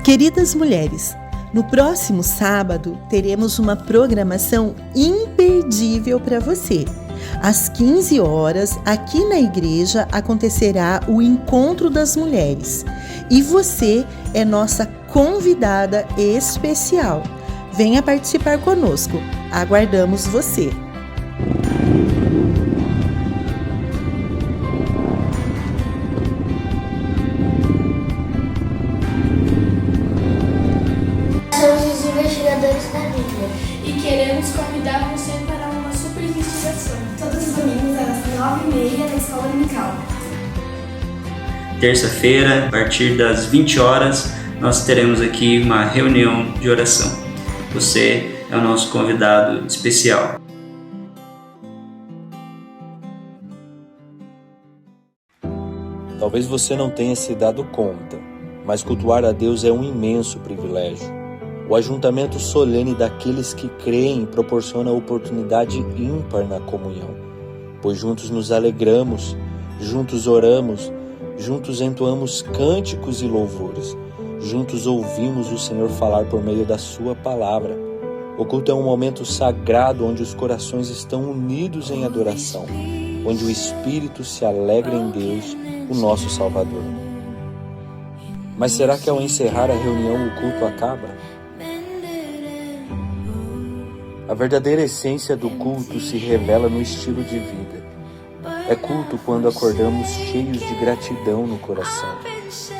Queridas mulheres, no próximo sábado teremos uma programação imperdível para você. Às 15 horas, aqui na igreja, acontecerá o Encontro das Mulheres. E você é nossa convidada especial. Venha participar conosco. Aguardamos você. Somos os investigadores da Bíblia e queremos convidar você para uma super investigação. Todos os domingos às 9h30 na Escola Dominical. Terça-feira, a partir das 20 horas, nós teremos aqui uma reunião de oração. Você é o nosso convidado especial. Talvez você não tenha se dado conta, mas cultuar a Deus é um imenso privilégio. O ajuntamento solene daqueles que creem proporciona oportunidade ímpar na comunhão, pois juntos nos alegramos, juntos oramos, juntos entoamos cânticos e louvores, juntos ouvimos o Senhor falar por meio da sua palavra. O culto é um momento sagrado onde os corações estão unidos em adoração, onde o Espírito se alegra em Deus, o nosso Salvador. Mas será que ao encerrar a reunião o culto acaba? A verdadeira essência do culto se revela no estilo de vida. É culto quando acordamos cheios de gratidão no coração.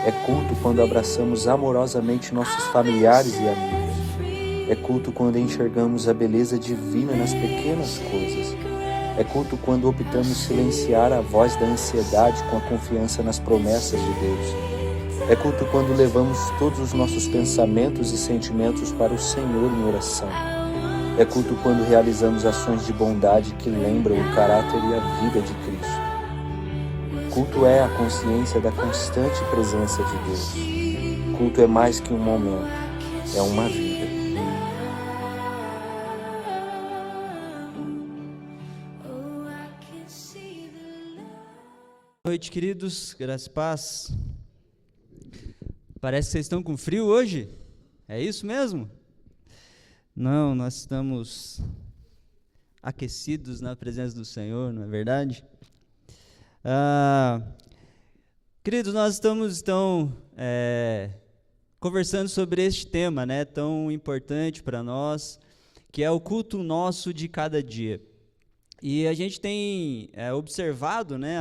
É culto quando abraçamos amorosamente nossos familiares e amigos. É culto quando enxergamos a beleza divina nas pequenas coisas. É culto quando optamos silenciar a voz da ansiedade com a confiança nas promessas de Deus. É culto quando levamos todos os nossos pensamentos e sentimentos para o Senhor em oração. É culto quando realizamos ações de bondade que lembram o caráter e a vida de Cristo. Culto é a consciência da constante presença de Deus. Culto é mais que um momento, é uma vida. Boa noite, queridos, graça e paz. Parece que vocês estão com frio hoje, é isso mesmo? Não, nós estamos aquecidos na presença do Senhor, não é verdade? Queridos, nós estamos conversando sobre este tema, né, tão importante para nós, que é o culto nosso de cada dia. E a gente tem observado, né,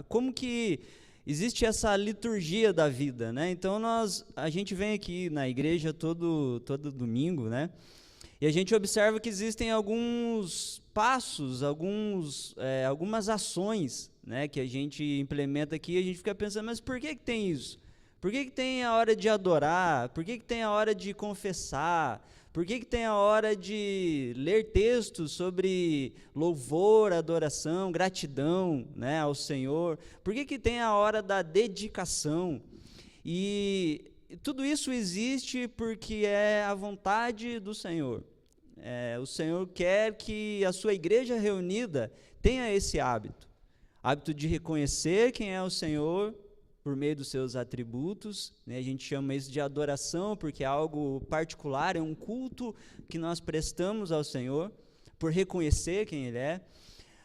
como que existe essa liturgia da vida, né? Então a gente vem aqui na igreja todo domingo, né? E a gente observa que existem alguns passos, algumas ações, né, que a gente implementa aqui, e a gente fica pensando, mas por que tem isso? Por que tem a hora de adorar? Por que tem a hora de confessar? Por que tem a hora de ler textos sobre louvor, adoração, gratidão, né, ao Senhor? Por que tem a hora da dedicação? E tudo isso existe porque é a vontade do Senhor. O Senhor quer que a sua igreja reunida tenha esse hábito de reconhecer quem é o Senhor por meio dos seus atributos, né? A gente chama isso de adoração porque é algo particular, é um culto que nós prestamos ao Senhor por reconhecer quem Ele é.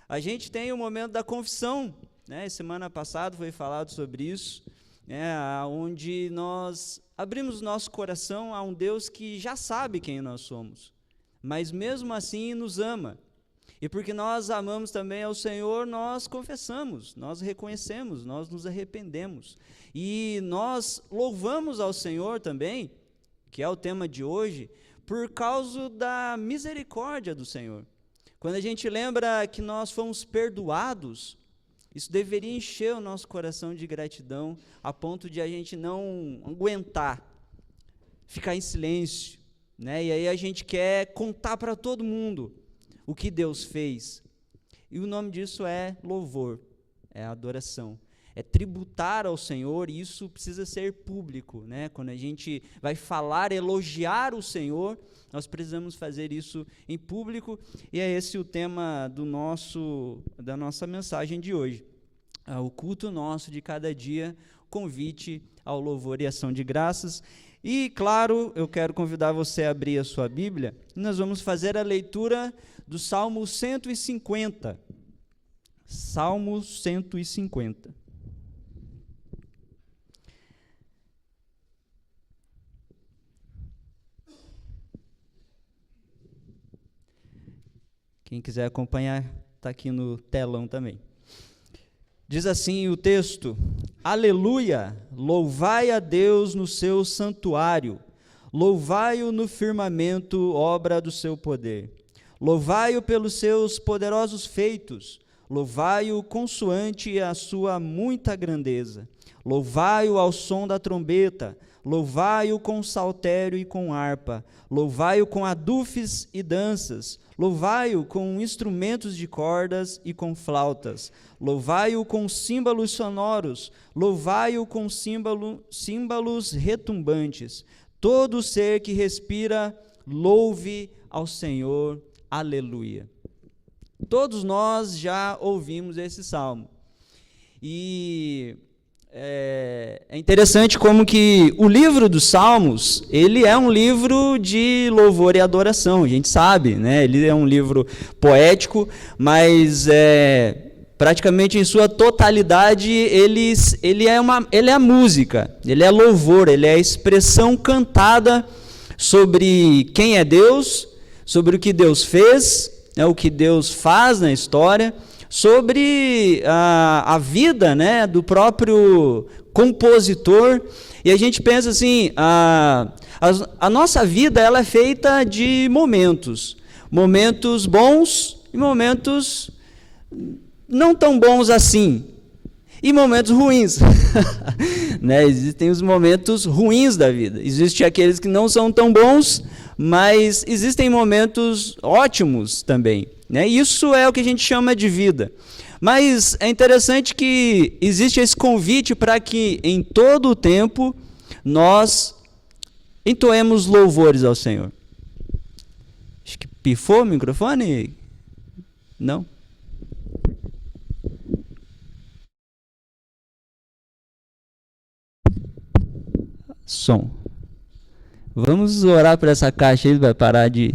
A gente tem o momento da confissão, né? Semana passada foi falado sobre isso, né? Onde nós abrimos nosso coração a um Deus que já sabe quem nós somos, mas mesmo assim nos ama. E porque nós amamos também ao Senhor, nós confessamos, nós reconhecemos, nós nos arrependemos. E nós louvamos ao Senhor também, que é o tema de hoje, por causa da misericórdia do Senhor. Quando a gente lembra que nós fomos perdoados, isso deveria encher o nosso coração de gratidão, a ponto de a gente não aguentar, ficar em silêncio, né? E aí a gente quer contar para todo mundo o que Deus fez. E o nome disso é louvor, é adoração. É tributar ao Senhor, e isso precisa ser público, né? Quando a gente vai falar, elogiar o Senhor, nós precisamos fazer isso em público, e é esse o tema da nossa mensagem de hoje. o culto nosso de cada dia, convite ao louvor e ação de graças. E, claro, eu quero convidar você a abrir a sua Bíblia, e nós vamos fazer a leitura do Salmo 150. Salmo 150. Quem quiser acompanhar, está aqui no telão também. Diz assim o texto: Aleluia! Louvai a Deus no seu santuário, louvai-o no firmamento, obra do seu poder. Louvai-o pelos seus poderosos feitos, louvai-o consoante a sua muita grandeza. Louvai-o ao som da trombeta, louvai-o com saltério e com harpa, louvai-o com adufes e danças, louvai-o com instrumentos de cordas e com flautas, louvai-o com símbolos sonoros, louvai-o com símbolos retumbantes. Todo ser que respira, louve ao Senhor. Aleluia. Todos nós já ouvimos esse salmo. E é interessante como que o livro dos Salmos, ele é um livro de louvor e adoração, a gente sabe, né? Ele é um livro poético, mas praticamente em sua totalidade ele é a música, ele é louvor, ele é a expressão cantada sobre quem é Deus, sobre o que Deus fez, né, o que Deus faz na história, sobre a vida, né, do próprio compositor. E a gente pensa assim, a nossa vida ela é feita de momentos bons e momentos não tão bons assim, e momentos ruins. Né? Existem os momentos ruins da vida, existem aqueles que não são tão bons, mas existem momentos ótimos também. Né? Isso é o que a gente chama de vida. Mas é interessante que existe esse convite para que em todo o tempo nós entoemos louvores ao Senhor. Acho que pifou o microfone? Não? Som. Vamos orar por essa caixa aí, vai parar de...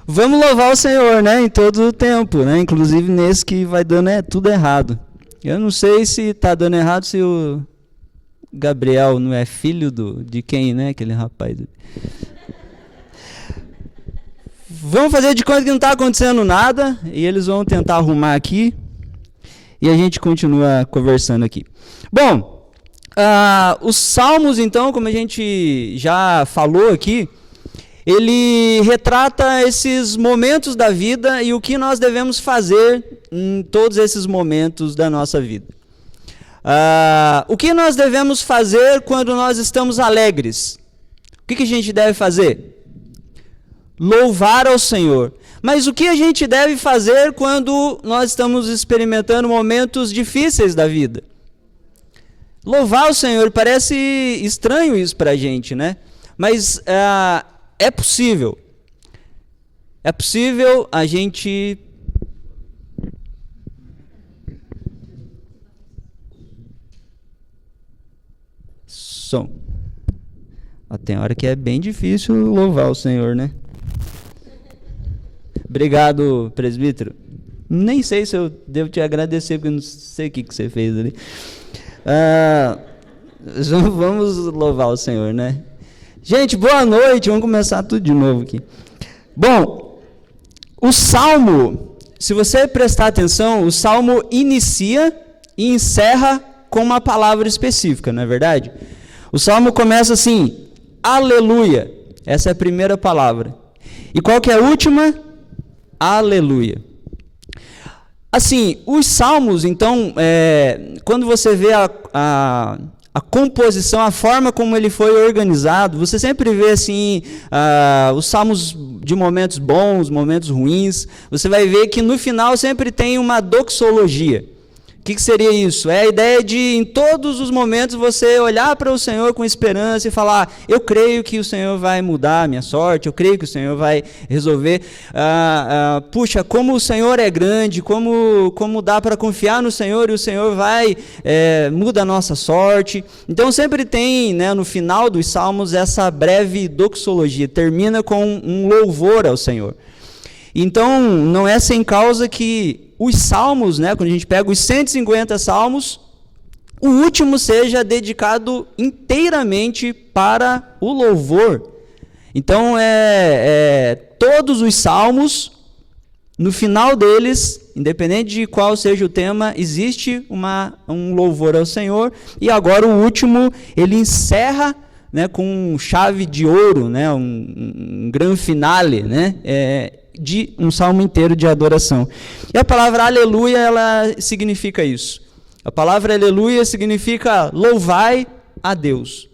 Vamos louvar o Senhor, né, em todo o tempo, né, inclusive nesse que vai dando tudo errado. Eu não sei se está dando errado, se o Gabriel não é filho de quem, né, aquele rapaz. Vamos fazer de conta que não está acontecendo nada, e eles vão tentar arrumar aqui, e a gente continua conversando aqui. Bom, os Salmos, então, como a gente já falou aqui, ele retrata esses momentos da vida e o que nós devemos fazer em todos esses momentos da nossa vida. O que nós devemos fazer quando nós estamos alegres? O que a gente deve fazer? Louvar ao Senhor. Mas o que a gente deve fazer quando nós estamos experimentando momentos difíceis da vida? Louvar o Senhor. Parece estranho isso para a gente, né? Mas é possível. É possível a gente som. Tem hora que é bem difícil louvar o Senhor, né? Obrigado, presbítero. Nem sei se eu devo te agradecer, porque eu não sei o que você fez ali. Vamos louvar o Senhor, né? Gente, boa noite. Vamos começar tudo de novo aqui. Bom, o Salmo, se você prestar atenção, o Salmo inicia e encerra com uma palavra específica, não é verdade? O Salmo começa assim, aleluia. Essa é a primeira palavra. E qual que é a última? Aleluia. Assim, os Salmos, então, quando você vê a composição, a forma como ele foi organizado, você sempre vê assim, os salmos de momentos bons, momentos ruins, você vai ver que no final sempre tem uma doxologia, O que seria isso? É a ideia de, em todos os momentos, você olhar para o Senhor com esperança e falar: eu creio que o Senhor vai mudar a minha sorte, eu creio que o Senhor vai resolver. Puxa, como o Senhor é grande, como dá para confiar no Senhor e o Senhor vai, muda a nossa sorte. Então sempre tem, né, no final dos Salmos, essa breve doxologia, termina com um louvor ao Senhor. Então, não é sem causa que os salmos, né, quando a gente pega os 150 salmos, o último seja dedicado inteiramente para o louvor. Então, todos os salmos, no final deles, independente de qual seja o tema, existe um louvor ao Senhor. E agora o último, ele encerra, né, com chave de ouro, né, um grande finale, né, de um salmo inteiro de adoração. E a palavra aleluia, ela significa isso. A palavra aleluia significa louvai a Deus.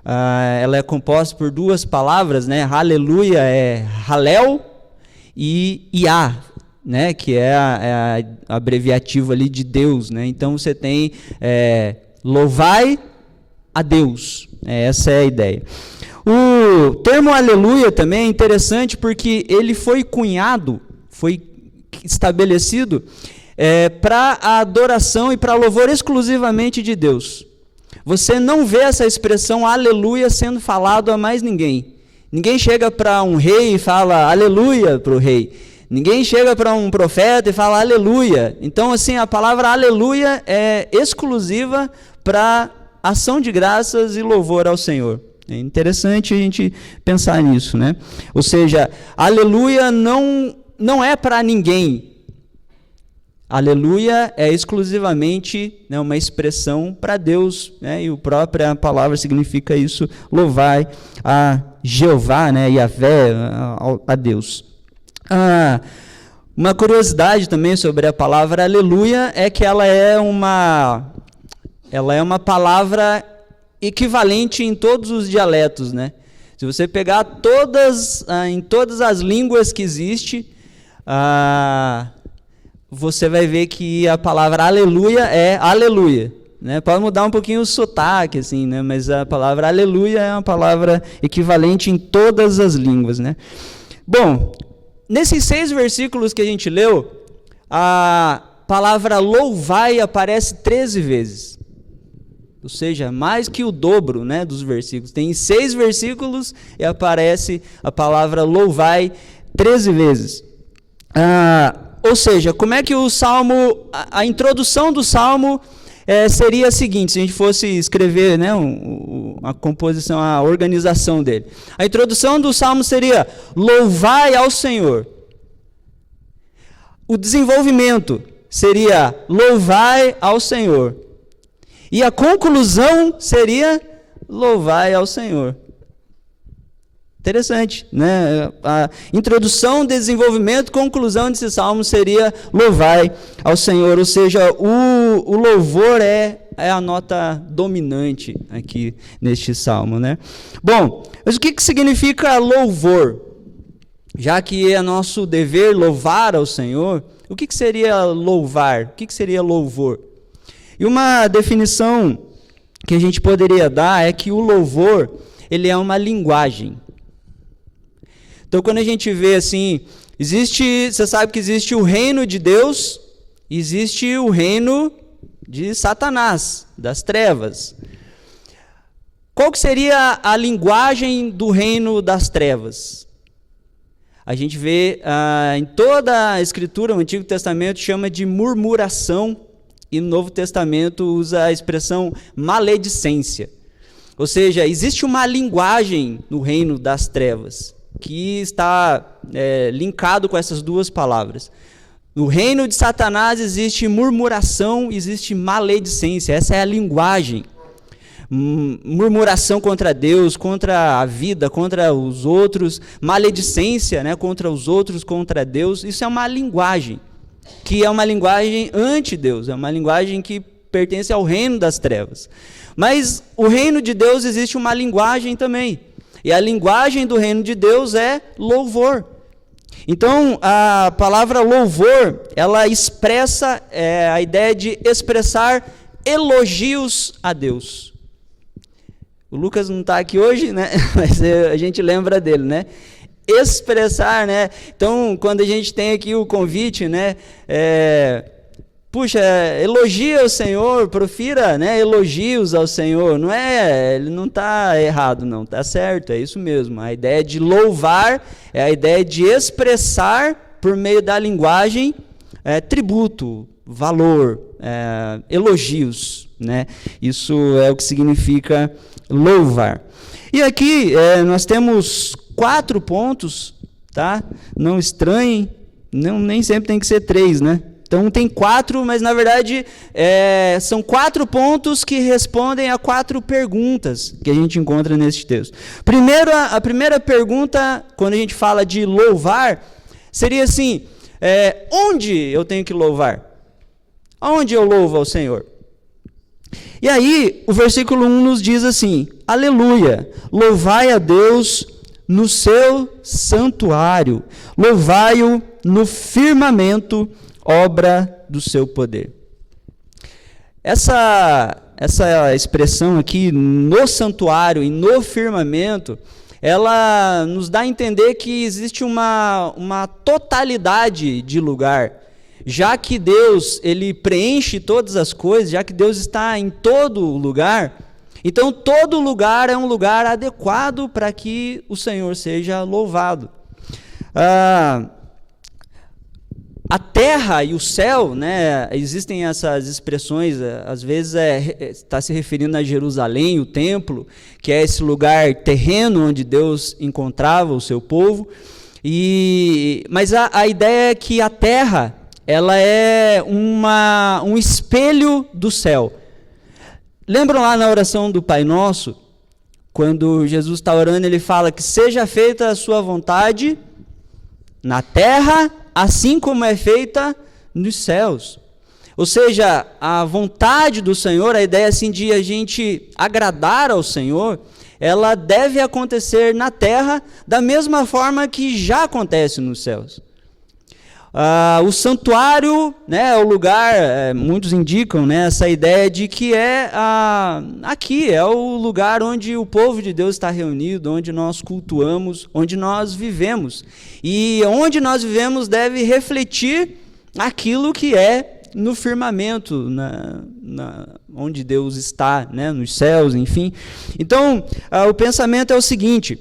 Ela é composta por duas palavras, né? Aleluia é halel e iá, né? Que é a abreviativa ali de Deus, né? Então você tem louvai a Deus. Essa é a ideia. O termo aleluia também é interessante porque ele foi cunhado, foi estabelecido para a adoração e para louvor exclusivamente de Deus. Você não vê essa expressão aleluia sendo falado a mais ninguém. Ninguém chega para um rei e fala aleluia para o rei. Ninguém chega para um profeta e fala aleluia. Então, assim, a palavra aleluia é exclusiva para ação de graças e louvor ao Senhor. É interessante a gente pensar nisso, né? Ou seja, aleluia não é para ninguém. Aleluia é exclusivamente, né, uma expressão para Deus, né? E a própria palavra significa isso, louvai a Jeová, né, Yahvé, a Deus. Uma curiosidade também sobre a palavra aleluia é que ela é uma palavra equivalente em todos os dialetos, né? Se você pegar em todas as línguas que existem, você vai ver que a palavra aleluia é aleluia, né? Pode mudar um pouquinho o sotaque, assim, né? Mas a palavra aleluia é uma palavra equivalente em todas as línguas, né? Bom, nesses 6 versículos que a gente leu, a palavra louvai aparece 13 vezes. Ou seja, mais que o dobro, né, dos versículos. Tem 6 versículos e aparece a palavra louvai 13 vezes. Ou seja, como é que o salmo, a introdução do salmo seria a seguinte, se a gente fosse escrever, né, a composição, a organização dele. A introdução do salmo seria louvai ao Senhor. O desenvolvimento seria louvai ao Senhor. E a conclusão seria louvai ao Senhor. Interessante, né? A introdução, desenvolvimento, conclusão desse salmo seria louvai ao Senhor. Ou seja, o louvor é a nota dominante aqui neste salmo, né? Bom, mas o que significa louvor? Já que é nosso dever louvar ao Senhor, o que seria louvar? O que seria louvor? E uma definição que a gente poderia dar é que o louvor, ele é uma linguagem. Então, quando a gente vê assim, você sabe que existe o reino de Deus, existe o reino de Satanás, das trevas. Qual que seria a linguagem do reino das trevas? A gente vê em toda a Escritura, o Antigo Testamento chama de murmuração, e no Novo Testamento usa a expressão maledicência. Ou seja, existe uma linguagem no reino das trevas, que está linkado com essas duas palavras. No reino de Satanás existe murmuração, existe maledicência. Essa é a linguagem. Murmuração contra Deus, contra a vida, contra os outros. Maledicência, né, contra os outros, contra Deus. Isso é uma linguagem, que é uma linguagem anti-Deus. É uma linguagem que pertence ao reino das trevas. Mas o reino de Deus existe uma linguagem também. E a linguagem do reino de Deus é louvor. Então, a palavra louvor, ela expressa a ideia de expressar elogios a Deus. O Lucas não está aqui hoje, né? Mas a gente lembra dele, né? Expressar, né? Então, quando a gente tem aqui o convite, né? Elogia o Senhor, profira, né, elogios ao Senhor. Ele não está errado, não, está certo, é isso mesmo. A ideia de louvar é a ideia de expressar por meio da linguagem tributo, valor, elogios, né? Isso é o que significa louvar. E aqui nós temos 4 pontos, tá? Não estranhem, nem sempre tem que ser 3, né? Então tem 4, mas na verdade são 4 pontos que respondem a 4 perguntas que a gente encontra neste texto. Primeiro, a primeira pergunta, quando a gente fala de louvar, seria assim: onde eu tenho que louvar? Aonde eu louvo ao Senhor? E aí, o versículo 1 nos diz assim: aleluia, louvai a Deus no seu santuário, louvai-o no firmamento, obra do seu poder. Essa expressão aqui, no santuário e no firmamento, ela nos dá a entender que existe uma totalidade de lugar. Já que Deus, ele preenche todas as coisas, já que Deus está em todo lugar, então todo lugar é um lugar adequado para que o Senhor seja louvado. A terra e o céu, né, existem essas expressões, às vezes está se referindo a Jerusalém, o templo, que é esse lugar terreno onde Deus encontrava o seu povo, mas a ideia é que a terra, ela é um espelho do céu. Lembram lá na oração do Pai Nosso, quando Jesus está orando, ele fala que seja feita a sua vontade na terra, assim como é feita nos céus. Ou seja, a vontade do Senhor, a ideia assim de a gente agradar ao Senhor, ela deve acontecer na terra da mesma forma que já acontece nos céus. O santuário, né, é o lugar, muitos indicam, né, essa ideia de que aqui é o lugar onde o povo de Deus está reunido, onde nós cultuamos, onde nós vivemos. E onde nós vivemos deve refletir aquilo que é no firmamento, onde Deus está, né, nos céus, enfim. Então, o pensamento é o seguinte: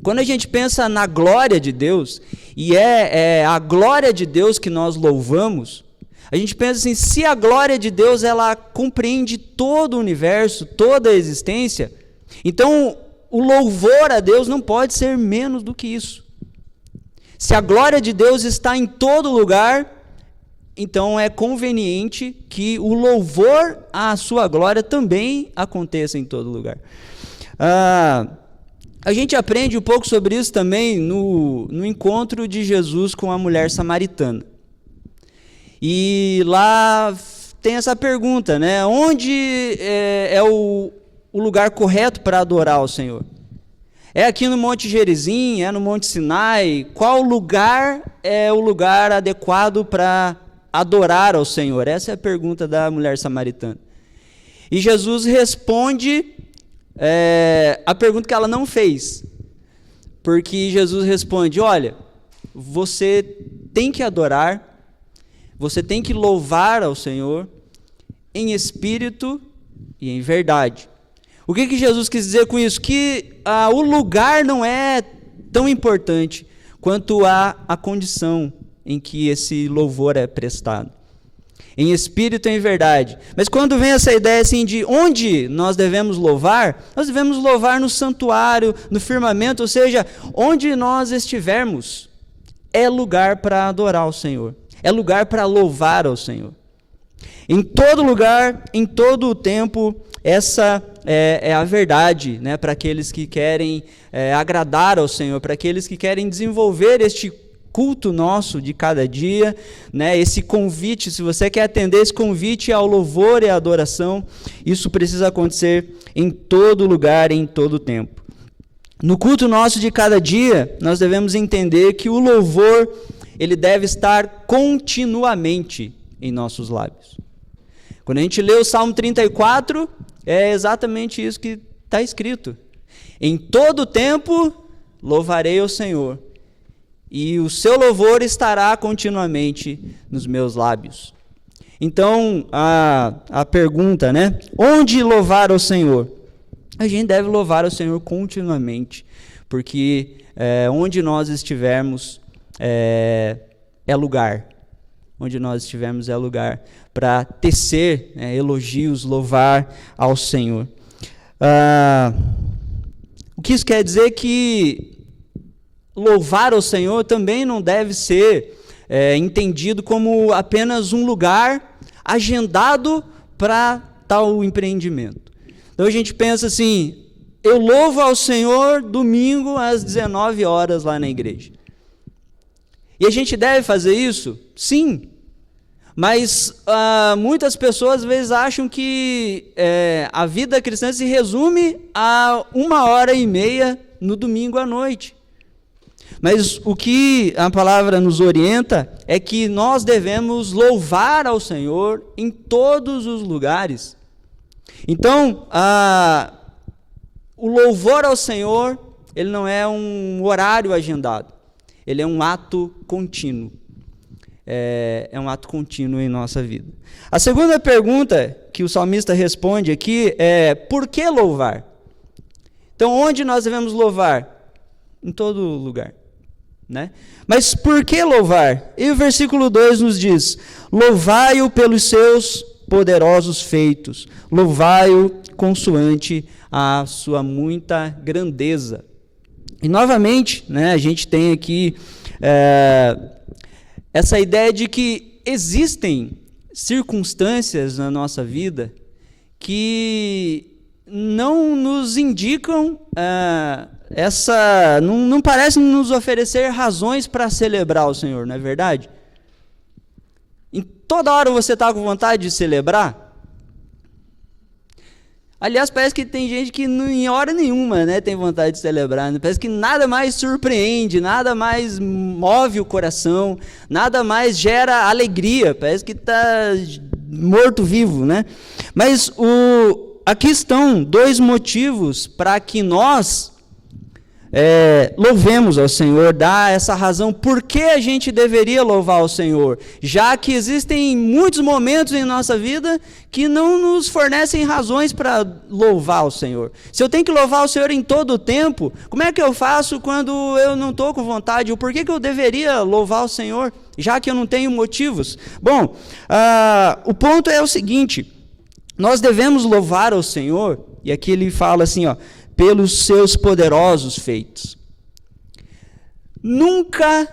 quando a gente pensa na glória de Deus, e é a glória de Deus que nós louvamos, a gente pensa assim, se a glória de Deus ela compreende todo o universo, toda a existência, então o louvor a Deus não pode ser menos do que isso. Se a glória de Deus está em todo lugar, então é conveniente que o louvor à sua glória também aconteça em todo lugar. A gente aprende um pouco sobre isso também no encontro de Jesus com a mulher samaritana. E lá tem essa pergunta, né? Onde é o lugar correto para adorar ao Senhor? É aqui no Monte Gerizim? É no Monte Sinai? Qual lugar é o lugar adequado para adorar ao Senhor? Essa é a pergunta da mulher samaritana. E Jesus responde a pergunta que ela não fez, porque Jesus responde: olha, você tem que adorar, você tem que louvar ao Senhor em espírito e em verdade. O que Jesus quis dizer com isso? Que o lugar não é tão importante quanto a condição em que esse louvor é prestado. Em espírito e em verdade. Mas quando vem essa ideia assim de onde nós devemos louvar no santuário, no firmamento, ou seja, onde nós estivermos, é lugar para adorar ao Senhor, é lugar para louvar ao Senhor. Em todo lugar, em todo o tempo, essa é a verdade, né, para aqueles que querem agradar ao Senhor, para aqueles que querem desenvolver este culto nosso de cada dia, né? Esse convite, se você quer atender esse convite ao louvor e à adoração, isso precisa acontecer em todo lugar, em todo tempo. no culto nosso de cada dia, nós devemos entender que o louvor, ele deve estar continuamente em nossos lábios. Quando a gente lê o Salmo 34, é exatamente isso que está escrito. Em todo tempo louvarei ao Senhor, e o seu louvor estará continuamente nos meus lábios. Então, a pergunta, né? Onde louvar ao Senhor? A gente deve louvar ao Senhor continuamente, porque onde nós estivermos é lugar. Onde nós estivermos é lugar para tecer elogios, louvar ao Senhor. O que isso quer dizer? Que louvar ao Senhor também não deve ser entendido como apenas um lugar agendado para tal empreendimento. Então a gente pensa assim, eu louvo ao Senhor domingo às 19 horas lá na igreja. E a gente deve fazer isso? Sim. Mas muitas pessoas às vezes acham que a vida cristã se resume a 1h30 no domingo à noite. Mas o que a palavra nos orienta é que nós devemos louvar ao Senhor em todos os lugares. Então, o louvor ao Senhor, ele não é um horário agendado, ele é um ato contínuo. É um ato contínuo em nossa vida. A segunda pergunta que o salmista responde aqui é: por que louvar? Então, onde nós devemos louvar? Em todo lugar. Né? Mas por que louvar? E o versículo 2 nos diz: louvai-o pelos seus poderosos feitos, louvai-o consoante a sua muita grandeza. E novamente, né, a gente tem aqui essa ideia de que existem circunstâncias na nossa vida que não nos indicam não parece nos oferecer razões para celebrar o Senhor, não é verdade? Em toda hora você está com vontade de celebrar? Aliás, parece que tem gente que em hora nenhuma, né, tem vontade de celebrar. Né? Parece que nada mais surpreende, nada mais move o coração, nada mais gera alegria. Parece que está morto-vivo, né? Mas aqui estão dois motivos para que nós louvemos ao Senhor, dá essa razão por que a gente deveria louvar ao Senhor, já que existem muitos momentos em nossa vida que não nos fornecem razões para louvar ao Senhor. Se eu tenho que louvar ao Senhor em todo o tempo, como é que eu faço quando eu não estou com vontade? Ou por que eu deveria louvar ao Senhor, já que eu não tenho motivos? Bom, o ponto é o seguinte: nós devemos louvar ao Senhor, e aqui ele fala assim, pelos seus poderosos feitos. Nunca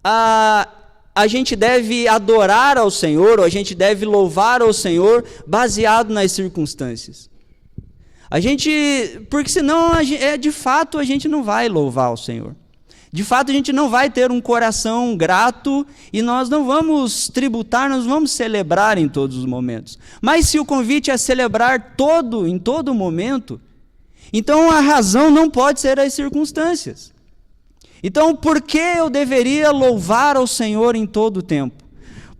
a gente deve adorar ao Senhor, ou a gente deve louvar ao Senhor baseado nas circunstâncias. Porque senão, de fato, a gente não vai louvar ao Senhor. De fato, a gente não vai ter um coração grato e nós não vamos tributar, nós vamos celebrar em todos os momentos. Mas se o convite é celebrar em todo momento, então a razão não pode ser as circunstâncias. Então, por que eu deveria louvar ao Senhor em todo o tempo?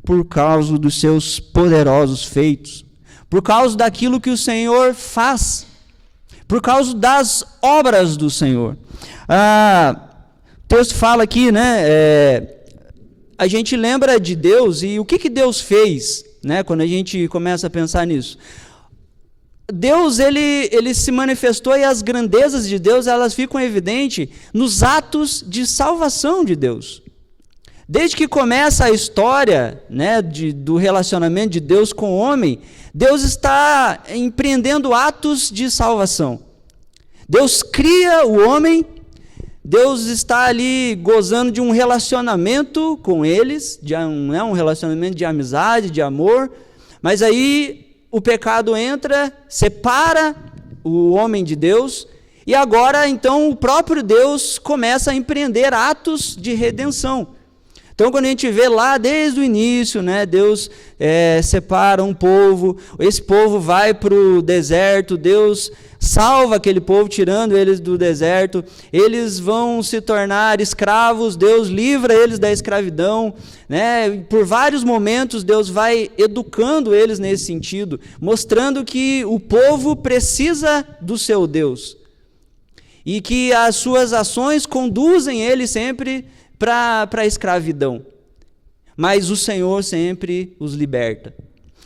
Por causa dos seus poderosos feitos, por causa daquilo que o Senhor faz, por causa das obras do Senhor. O texto fala aqui, né? A gente lembra de Deus e o que Deus fez, né? Quando a gente começa a pensar nisso. Deus, ele se manifestou, e as grandezas de Deus, elas ficam evidentes nos atos de salvação de Deus. Desde que começa a história, né, do relacionamento de Deus com o homem, Deus está empreendendo atos de salvação. Deus cria o homem, Deus está ali gozando de um relacionamento com eles, um relacionamento de amizade, de amor, mas aí o pecado entra, separa o homem de Deus, e agora, então, o próprio Deus começa a empreender atos de redenção. Então, quando a gente vê lá desde o início, né, Deus separa um povo, esse povo vai para o deserto, Deus salva aquele povo, tirando eles do deserto, eles vão se tornar escravos, Deus livra eles da escravidão, né? Por vários momentos Deus vai educando eles nesse sentido, mostrando que o povo precisa do seu Deus, e que as suas ações conduzem eles sempre para a escravidão, mas o Senhor sempre os liberta.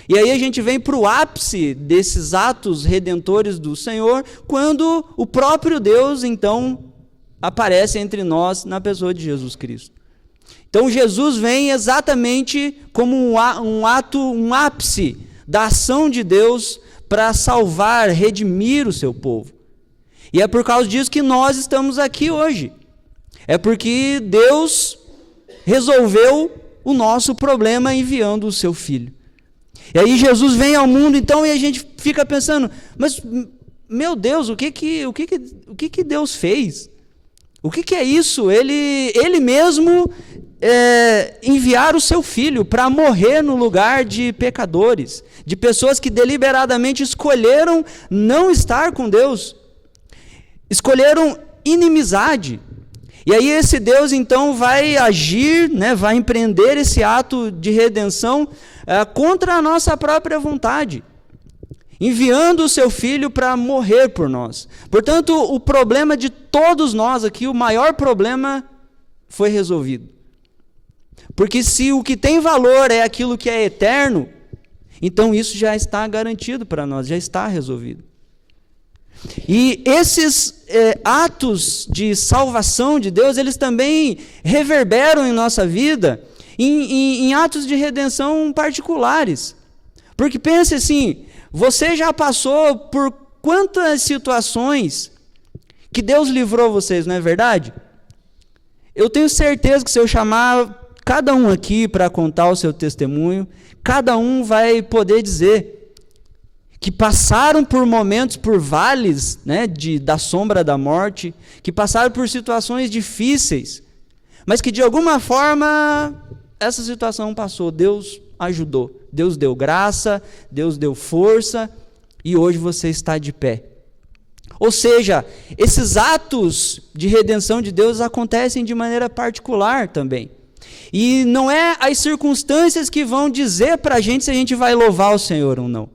E aí a gente vem para o ápice desses atos redentores do Senhor, quando o próprio Deus, então, aparece entre nós na pessoa de Jesus Cristo. Então Jesus vem exatamente como um ápice da ação de Deus para salvar, redimir o seu povo. E é por causa disso que nós estamos aqui hoje. É porque Deus resolveu o nosso problema enviando o seu Filho. E aí Jesus vem ao mundo, então, e a gente fica pensando, mas, meu Deus, o que Deus fez? O que é isso? Ele mesmo enviar o seu Filho para morrer no lugar de pecadores, de pessoas que deliberadamente escolheram não estar com Deus, escolheram inimizade. E aí esse Deus, então, vai agir, né, vai empreender esse ato de redenção contra a nossa própria vontade, enviando o seu Filho para morrer por nós. Portanto, o problema de todos nós aqui, o maior problema, foi resolvido. Porque se o que tem valor é aquilo que é eterno, então isso já está garantido para nós, já está resolvido. E esses atos de salvação de Deus, eles também reverberam em nossa vida em atos de redenção particulares. Porque pense assim, você já passou por quantas situações que Deus livrou vocês, não é verdade? Eu tenho certeza que se eu chamar cada um aqui para contar o seu testemunho, cada um vai poder dizer que passaram por momentos, por vales, né, da sombra da morte, que passaram por situações difíceis, mas que de alguma forma essa situação passou, Deus ajudou, Deus deu graça, Deus deu força, e hoje você está de pé. Ou seja, esses atos de redenção de Deus acontecem de maneira particular também. E não é as circunstâncias que vão dizer para a gente se a gente vai louvar o Senhor ou não.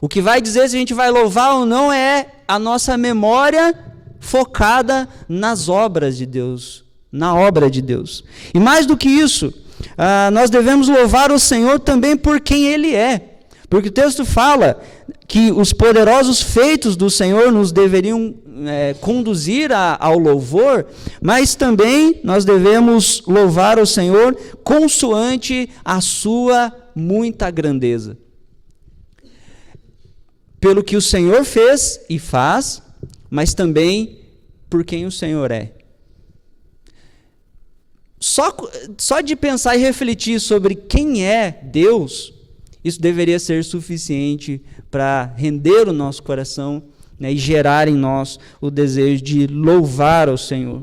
O que vai dizer se a gente vai louvar ou não é a nossa memória focada nas obras de Deus, na obra de Deus. E mais do que isso, nós devemos louvar o Senhor também por quem Ele é. Porque o texto fala que os poderosos feitos do Senhor nos deveriam conduzir ao louvor, mas também nós devemos louvar o Senhor consoante a sua muita grandeza. Pelo que o Senhor fez e faz, mas também por quem o Senhor é. Só de pensar e refletir sobre quem é Deus, isso deveria ser suficiente para render o nosso coração, né, e gerar em nós o desejo de louvar ao Senhor.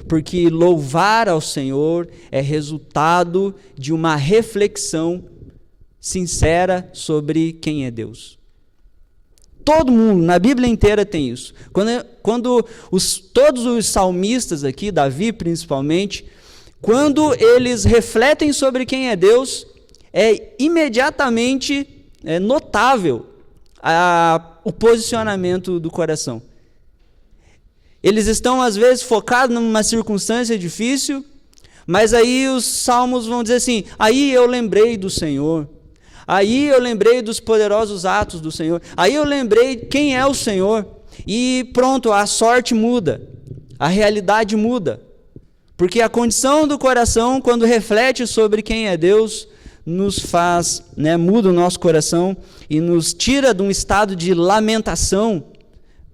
Porque louvar ao Senhor é resultado de uma reflexão sincera sobre quem é Deus. Todo mundo, na Bíblia inteira tem isso. Quando todos os salmistas aqui, Davi principalmente, quando eles refletem sobre quem é Deus, é imediatamente notável o posicionamento do coração. Eles estão, às vezes, focados numa circunstância difícil, mas aí os salmos vão dizer assim, aí eu lembrei do Senhor. Aí eu lembrei dos poderosos atos do Senhor. Aí eu lembrei quem é o Senhor. E pronto, a sorte muda. A realidade muda. Porque a condição do coração, quando reflete sobre quem é Deus, nos faz, muda o nosso coração e nos tira de um estado de lamentação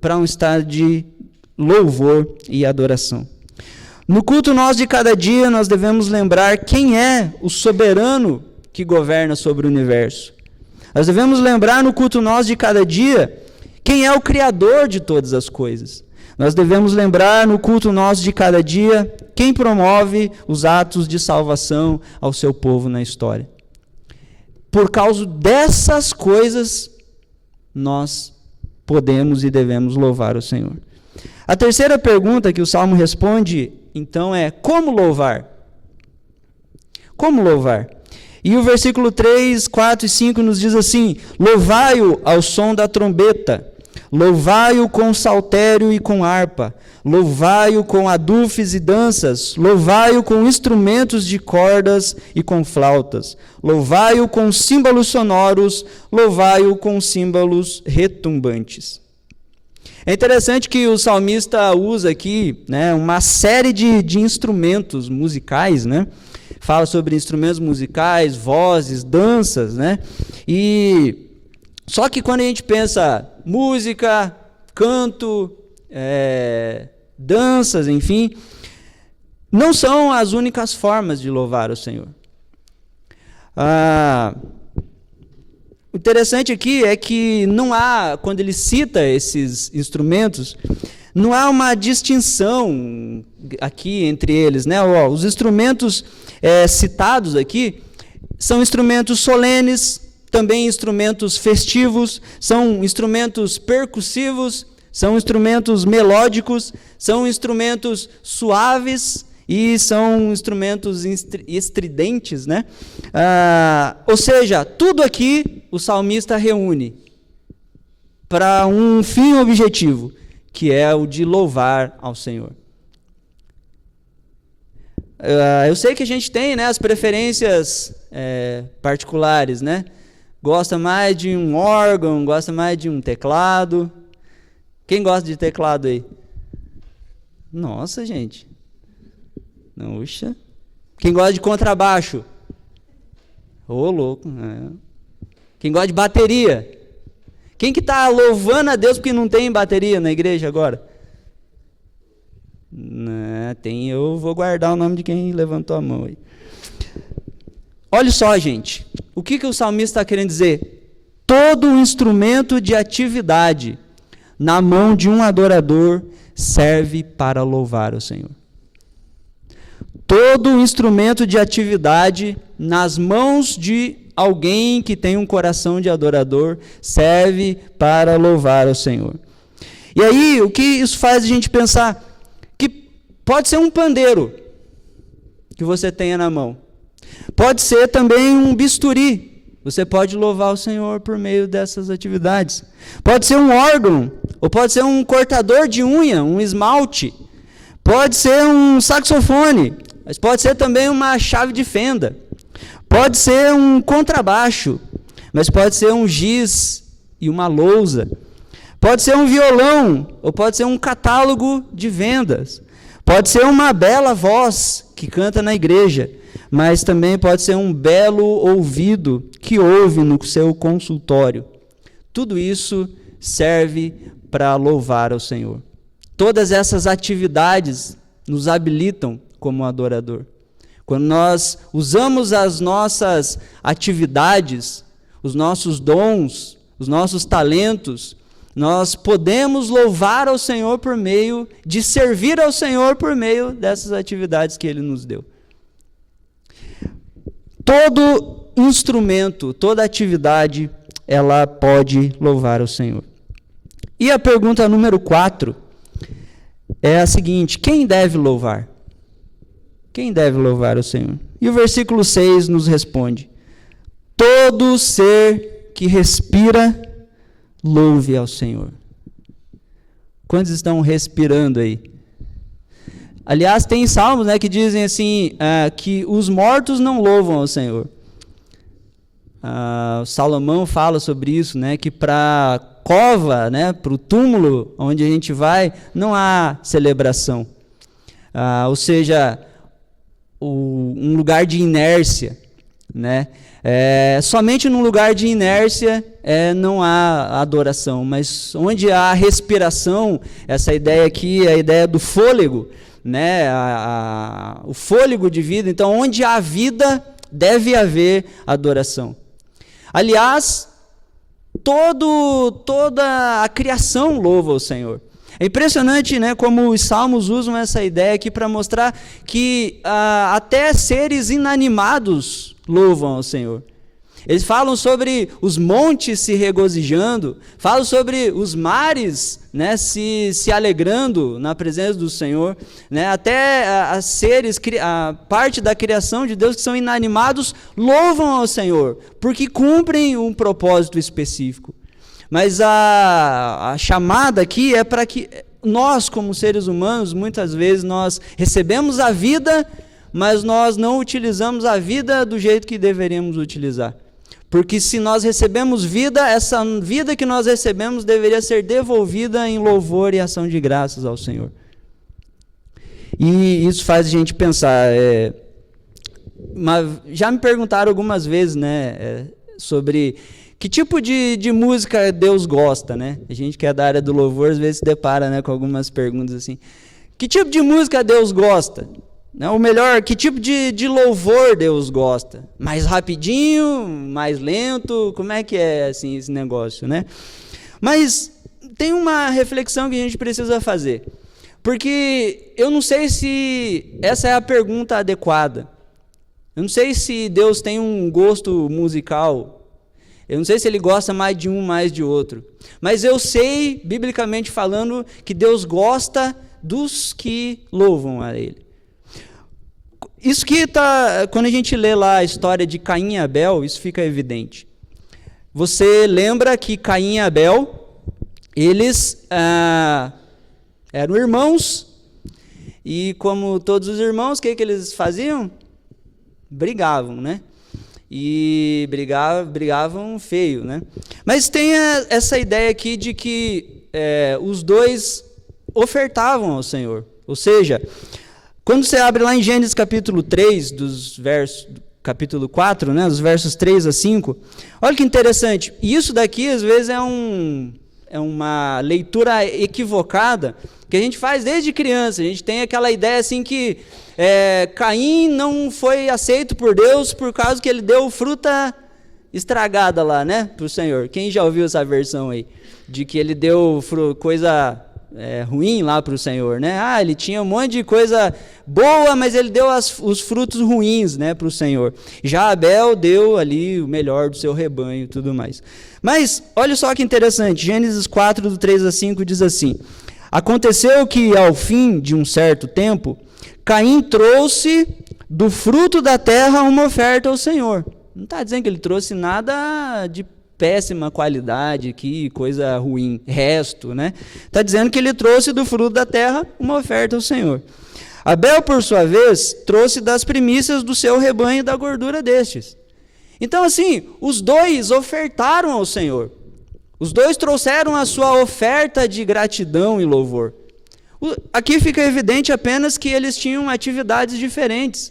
para um estado de louvor e adoração. No culto nosso de cada dia, nós devemos lembrar quem é o soberano que governa sobre o universo. Nós devemos lembrar no culto nosso de cada dia quem é o Criador de todas as coisas. Nós devemos lembrar no culto nosso de cada dia quem promove os atos de salvação ao seu povo na história. Por causa dessas coisas, nós podemos e devemos louvar o Senhor. A terceira pergunta que o Salmo responde, então, é: como louvar? Como louvar? E o versículo 3, 4 e 5 nos diz assim: louvai-o ao som da trombeta, louvai-o com saltério e com harpa, louvai-o com adufes e danças, louvai-o com instrumentos de cordas e com flautas, louvai-o com símbolos sonoros, louvai-o com símbolos retumbantes. É interessante que o salmista usa aqui, né, uma série de instrumentos musicais, né? Fala sobre instrumentos musicais, vozes, danças, né? E só que quando a gente pensa música, canto, danças, enfim, não são as únicas formas de louvar o Senhor. O interessante aqui é que não há, quando ele cita esses instrumentos, não há uma distinção aqui entre eles, né? Os instrumentos citados aqui são instrumentos solenes, também instrumentos festivos, são instrumentos percussivos, são instrumentos melódicos, são instrumentos suaves e são instrumentos estridentes, né? Ou seja, tudo aqui o salmista reúne para um fim objetivo, que é o de louvar ao Senhor. Eu sei que a gente tem, né, as preferências particulares, né? Gosta mais de um órgão, gosta mais de um teclado. Quem gosta de teclado aí? Nossa, gente. Oxa. Quem gosta de contrabaixo? Ô, louco. Quem gosta de bateria? Quem que está louvando a Deus porque não tem bateria na igreja agora? Tem, eu vou guardar o nome de quem levantou a mão aí. Olha só, gente. O que o salmista está querendo dizer? Todo instrumento de atividade na mão de um adorador serve para louvar o Senhor. Todo instrumento de atividade nas mãos de alguém que tem um coração de adorador serve para louvar o Senhor. E aí, o que isso faz a gente pensar? Que pode ser um pandeiro que você tenha na mão. Pode ser também um bisturi. Você pode louvar o Senhor por meio dessas atividades. Pode ser um órgão, ou pode ser um cortador de unha, um esmalte. Pode ser um saxofone, mas pode ser também uma chave de fenda. Pode ser um contrabaixo, mas pode ser um giz e uma lousa. Pode ser um violão, ou pode ser um catálogo de vendas. Pode ser uma bela voz que canta na igreja, mas também pode ser um belo ouvido que ouve no seu consultório. Tudo isso serve para louvar ao Senhor. Todas essas atividades nos habilitam como adorador. Quando nós usamos as nossas atividades, os nossos dons, os nossos talentos, nós podemos louvar ao Senhor por meio de servir ao Senhor por meio dessas atividades que Ele nos deu. Todo instrumento, toda atividade, ela pode louvar o Senhor. E a pergunta número 4 é a seguinte: quem deve louvar? Quem deve louvar o Senhor? E o versículo 6 nos responde: todo ser que respira, louve ao Senhor. Quantos estão respirando aí? Aliás, tem salmos, né, que dizem assim, que os mortos não louvam ao Senhor. Salomão fala sobre isso, né, que para a cova, né, para o túmulo onde a gente vai, não há celebração. Ou seja, um lugar de inércia, né? Somente num lugar de inércia não há adoração, mas onde há respiração, essa ideia aqui é a ideia do fôlego, né? O fôlego de vida. Então, onde há vida, deve haver adoração. Aliás, toda a criação louva o Senhor. É impressionante, né, como os salmos usam essa ideia aqui para mostrar que até seres inanimados louvam ao Senhor. Eles falam sobre os montes se regozijando, falam sobre os mares, né, se alegrando na presença do Senhor, né, até as seres, a parte da criação de Deus que são inanimados, louvam ao Senhor, porque cumprem um propósito específico. Mas a chamada aqui é para que nós, como seres humanos, muitas vezes nós recebemos a vida, mas nós não utilizamos a vida do jeito que deveríamos utilizar. Porque se nós recebemos vida, essa vida que nós recebemos deveria ser devolvida em louvor e ação de graças ao Senhor. E isso faz a gente pensar. Já me perguntaram algumas vezes, né, sobre que tipo de música Deus gosta, né? A gente que é da área do louvor, às vezes se depara, né, com algumas perguntas assim. Que tipo de música Deus gosta? Ou melhor, que tipo de louvor Deus gosta? Mais rapidinho, mais lento? Como é que é assim, esse negócio, né? Mas tem uma reflexão que a gente precisa fazer. Porque eu não sei se essa é a pergunta adequada. Eu não sei se Deus tem um gosto musical. Eu não sei se ele gosta mais de um, mais de outro. Mas eu sei, biblicamente falando, que Deus gosta dos que louvam a ele. Isso que quando a gente lê lá a história de Caim e Abel, isso fica evidente. Você lembra que Caim e Abel, eles eram irmãos, e como todos os irmãos, o que eles faziam? Brigavam, né? E brigavam feio, né? Mas tem essa ideia aqui de que os dois ofertavam ao Senhor. Ou seja, quando você abre lá em Gênesis capítulo 3, capítulo 4, né, dos versos 3 a 5, olha que interessante. E isso daqui, às vezes, é uma leitura equivocada que a gente faz desde criança. A gente tem aquela ideia assim que Caim não foi aceito por Deus por causa que ele deu fruta estragada lá, né, para o Senhor. Quem já ouviu essa versão aí? De que ele deu coisa ruim lá para o Senhor, né? Ele tinha um monte de coisa boa, mas ele deu os frutos ruins, né, para o Senhor. Já Abel deu ali o melhor do seu rebanho e tudo mais. Mas, olha só que interessante, Gênesis 4, do 3 a 5, diz assim: aconteceu que, ao fim de um certo tempo, Caim trouxe do fruto da terra uma oferta ao Senhor. Não está dizendo que ele trouxe nada de péssima qualidade, que coisa ruim, resto, né? Está dizendo que ele trouxe do fruto da terra uma oferta ao Senhor. Abel, por sua vez, trouxe das primícias do seu rebanho da gordura destes. Então, assim, os dois ofertaram ao Senhor. Os dois trouxeram a sua oferta de gratidão e louvor. Aqui fica evidente apenas que eles tinham atividades diferentes.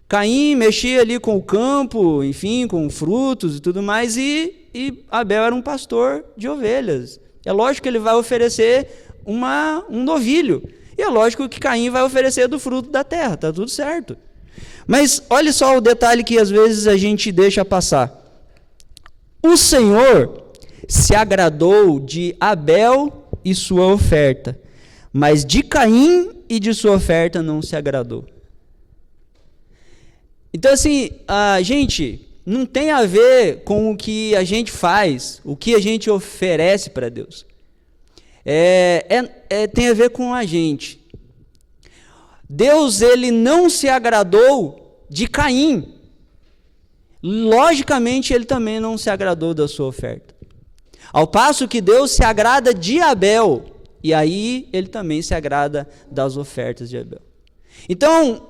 Caim mexia ali com o campo, enfim, com frutos e tudo mais, e Abel era um pastor de ovelhas. É lógico que ele vai oferecer um novilho. E é lógico que Caim vai oferecer do fruto da terra, está tudo certo. Mas olha só o detalhe que às vezes a gente deixa passar. O Senhor se agradou de Abel e sua oferta, mas de Caim e de sua oferta não se agradou. Então, assim, gente, não tem a ver com o que a gente faz, o que a gente oferece para Deus. Tem a ver com a gente. Deus, ele não se agradou de Caim. Logicamente, ele também não se agradou da sua oferta. Ao passo que Deus se agrada de Abel, e aí ele também se agrada das ofertas de Abel. Então,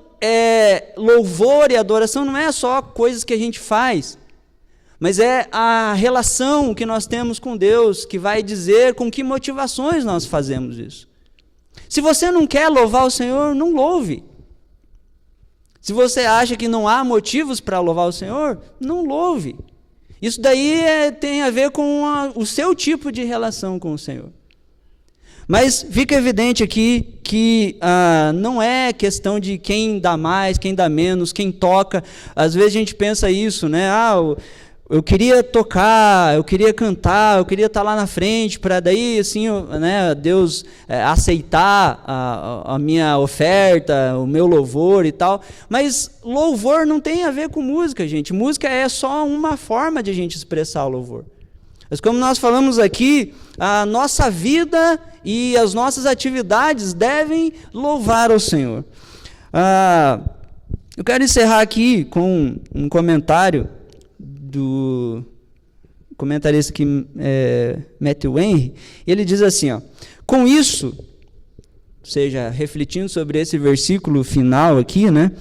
louvor e adoração não é só coisas que a gente faz, mas é a relação que nós temos com Deus que vai dizer com que motivações nós fazemos isso. Se você não quer louvar o Senhor, não louve. Se você acha que não há motivos para louvar o Senhor, não louve. Isso daí tem a ver com o seu tipo de relação com o Senhor. Mas fica evidente aqui que não é questão de quem dá mais, quem dá menos, quem toca. Às vezes a gente pensa isso, né? eu queria tocar, eu queria cantar, eu queria estar lá na frente para daí, assim, né, Deus aceitar a minha oferta, o meu louvor e tal. Mas louvor não tem a ver com música, gente. Música é só uma forma de a gente expressar o louvor. Mas como nós falamos aqui, a nossa vida e as nossas atividades devem louvar ao Senhor. Eu quero encerrar aqui com um comentário do comentarista aqui, Matthew Henry. Ele diz assim, ó, com isso, ou seja, refletindo sobre esse versículo final aqui, né,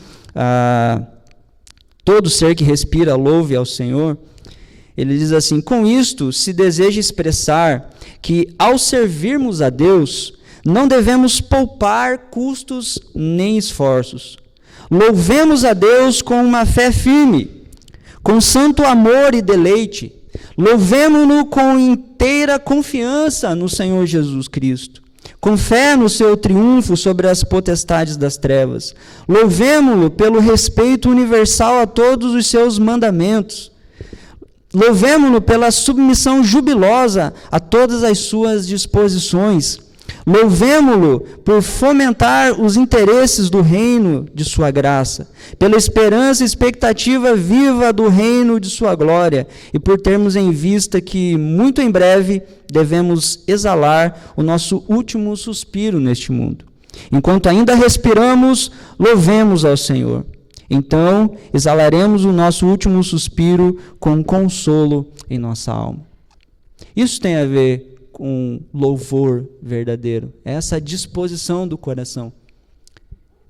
todo ser que respira louve ao Senhor. Ele diz assim, com isto se deseja expressar que ao servirmos a Deus, não devemos poupar custos nem esforços. Louvemos a Deus com uma fé firme, com santo amor e deleite. Louvemo-no com inteira confiança no Senhor Jesus Cristo, com fé no seu triunfo sobre as potestades das trevas. Louvemo-lo pelo respeito universal a todos os seus mandamentos. Louvemo-lo pela submissão jubilosa a todas as suas disposições. Louvemo-lo por fomentar os interesses do reino de sua graça, pela esperança e expectativa viva do reino de sua glória, e por termos em vista que, muito em breve, devemos exalar o nosso último suspiro neste mundo. Enquanto ainda respiramos, louvemos ao Senhor. Então, exalaremos o nosso último suspiro com consolo em nossa alma. Isso tem a ver com louvor verdadeiro. É essa disposição do coração.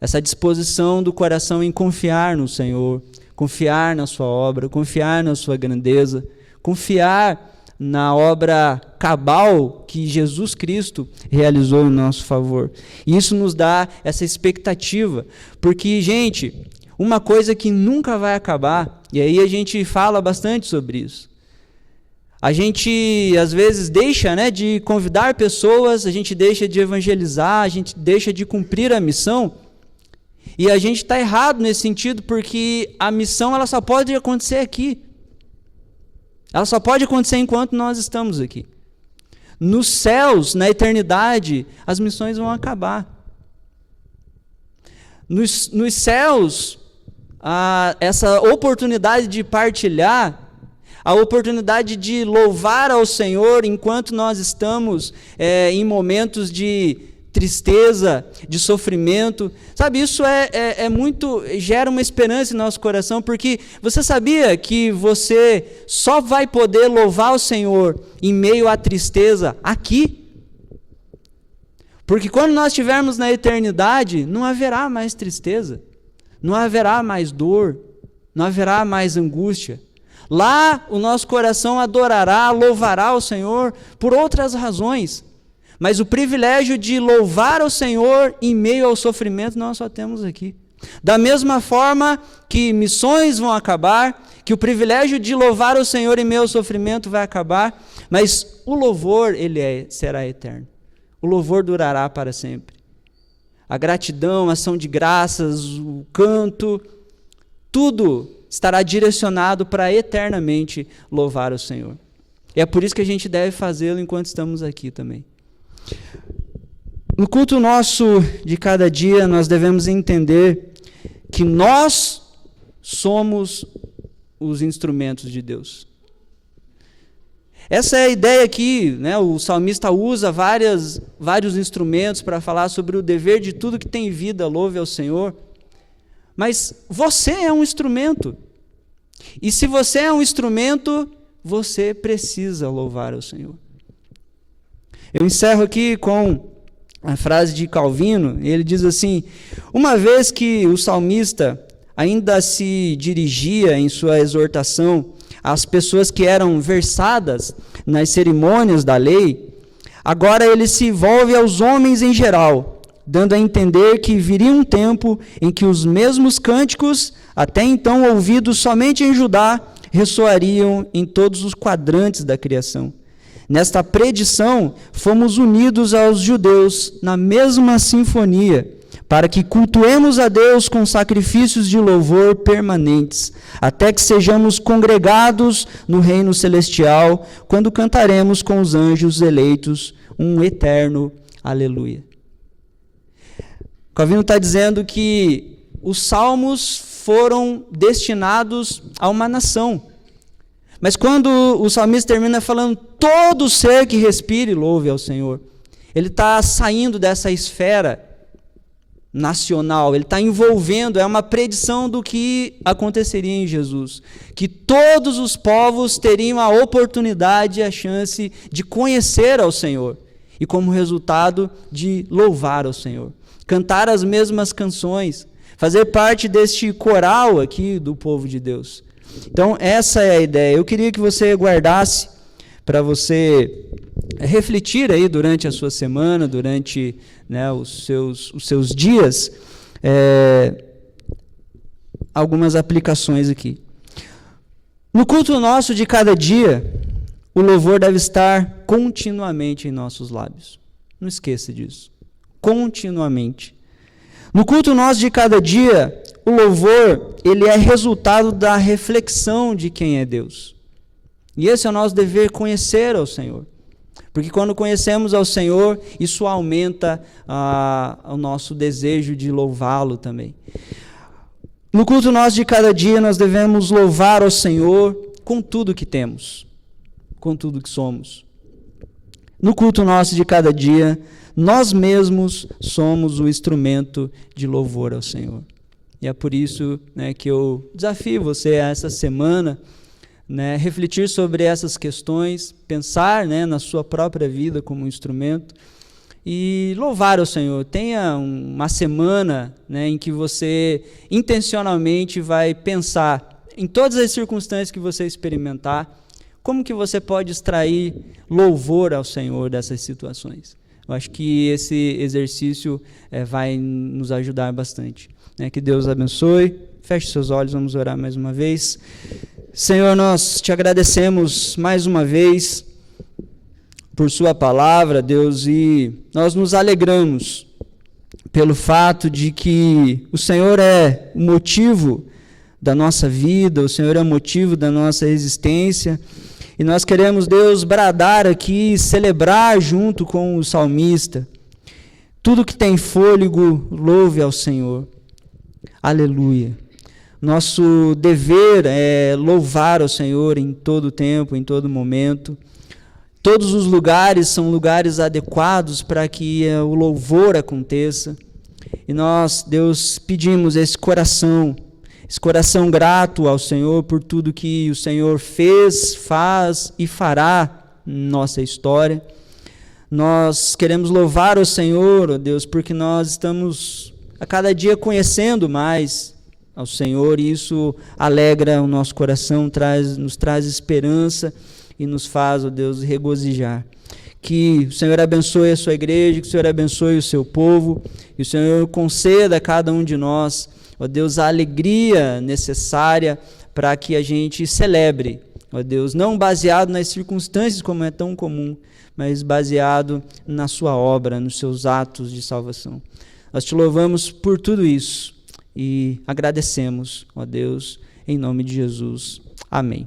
Essa disposição do coração em confiar no Senhor, confiar na sua obra, confiar na sua grandeza, confiar na obra cabal que Jesus Cristo realizou em nosso favor. E isso nos dá essa expectativa, porque, gente, uma coisa que nunca vai acabar, e aí a gente fala bastante sobre isso. A gente, às vezes, deixa, né, de convidar pessoas, a gente deixa de evangelizar, a gente deixa de cumprir a missão, e a gente está errado nesse sentido, porque a missão ela só pode acontecer aqui. Ela só pode acontecer enquanto nós estamos aqui. Nos céus, na eternidade, as missões vão acabar. Nos céus, essa oportunidade de partilhar, a oportunidade de louvar ao Senhor enquanto nós estamos em momentos de tristeza, de sofrimento, sabe, isso gera uma esperança em nosso coração, porque você sabia que você só vai poder louvar o Senhor em meio à tristeza aqui? Porque quando nós estivermos na eternidade, não haverá mais tristeza, não haverá mais dor, não haverá mais angústia. Lá o nosso coração adorará, louvará o Senhor por outras razões. Mas o privilégio de louvar ao Senhor em meio ao sofrimento nós só temos aqui. Da mesma forma que missões vão acabar, que o privilégio de louvar ao Senhor em meio ao sofrimento vai acabar, mas o louvor será eterno. O louvor durará para sempre. A gratidão, a ação de graças, o canto, tudo estará direcionado para eternamente louvar o Senhor. E é por isso que a gente deve fazê-lo enquanto estamos aqui também. No culto nosso de cada dia, nós devemos entender que nós somos os instrumentos de Deus. Essa é a ideia aqui, né? O salmista usa vários instrumentos para falar sobre o dever de tudo que tem vida, louve ao Senhor. Mas você é um instrumento. E se você é um instrumento, você precisa louvar ao Senhor. Eu encerro aqui com a frase de Calvino. Ele diz assim: uma vez que o salmista ainda se dirigia em sua exortação às pessoas que eram versadas nas cerimônias da lei, agora ele se volve aos homens em geral, dando a entender que viria um tempo em que os mesmos cânticos, até então ouvidos somente em Judá, ressoariam em todos os quadrantes da criação. Nesta predição, fomos unidos aos judeus na mesma sinfonia, para que cultuemos a Deus com sacrifícios de louvor permanentes, até que sejamos congregados no reino celestial, quando cantaremos com os anjos eleitos um eterno aleluia. Calvino está dizendo que os salmos foram destinados a uma nação. Mas quando o salmista termina falando, todo ser que respire, louve ao Senhor, ele está saindo dessa esfera nacional, ele está envolvendo, é uma predição do que aconteceria em Jesus, que todos os povos teriam a oportunidade e a chance de conhecer ao Senhor, e como resultado de louvar ao Senhor, cantar as mesmas canções, fazer parte deste coral aqui do povo de Deus. Então essa é a ideia. Eu queria que você guardasse para você refletir aí durante a sua semana, durante, né, os seus dias, algumas aplicações aqui. No culto nosso de cada dia, o louvor deve estar continuamente em nossos lábios. Não esqueça disso. Continuamente. No culto nosso de cada dia, o louvor, ele é resultado da reflexão de quem é Deus. E esse é o nosso dever, conhecer ao Senhor. Porque quando conhecemos ao Senhor, isso aumenta o nosso desejo de louvá-lo também. No culto nosso de cada dia, nós devemos louvar ao Senhor com tudo que temos, com tudo que somos. No culto nosso de cada dia, nós mesmos somos o instrumento de louvor ao Senhor. E é por isso, né, que eu desafio você a essa semana, né, refletir sobre essas questões, pensar, né, na sua própria vida como um instrumento e louvar ao Senhor. Tenha uma semana, né, em que você intencionalmente vai pensar em todas as circunstâncias que você experimentar, como que você pode extrair louvor ao Senhor dessas situações. Eu acho que esse exercício vai nos ajudar bastante. Que Deus abençoe. Feche seus olhos, vamos orar mais uma vez. Senhor, nós te agradecemos mais uma vez por sua palavra, Deus, e nós nos alegramos pelo fato de que o Senhor é o motivo da nossa vida, o Senhor é o motivo da nossa existência. E nós queremos, Deus, bradar aqui, celebrar junto com o salmista. Tudo que tem fôlego, louve ao Senhor. Aleluia. Nosso dever é louvar ao Senhor em todo tempo, em todo momento. Todos os lugares são lugares adequados para que o louvor aconteça. E nós, Deus, pedimos esse coração grato ao Senhor por tudo que o Senhor fez, faz e fará em nossa história. Nós queremos louvar o Senhor, ó Deus, porque nós estamos a cada dia conhecendo mais ao Senhor, e isso alegra o nosso coração, nos traz esperança e nos faz, ó Deus, regozijar. Que o Senhor abençoe a sua igreja, que o Senhor abençoe o seu povo, e o Senhor conceda a cada um de nós, ó Deus, a alegria necessária para que a gente celebre, ó Deus, não baseado nas circunstâncias como é tão comum, mas baseado na sua obra, nos seus atos de salvação. Nós te louvamos por tudo isso e agradecemos, ó Deus, em nome de Jesus. Amém.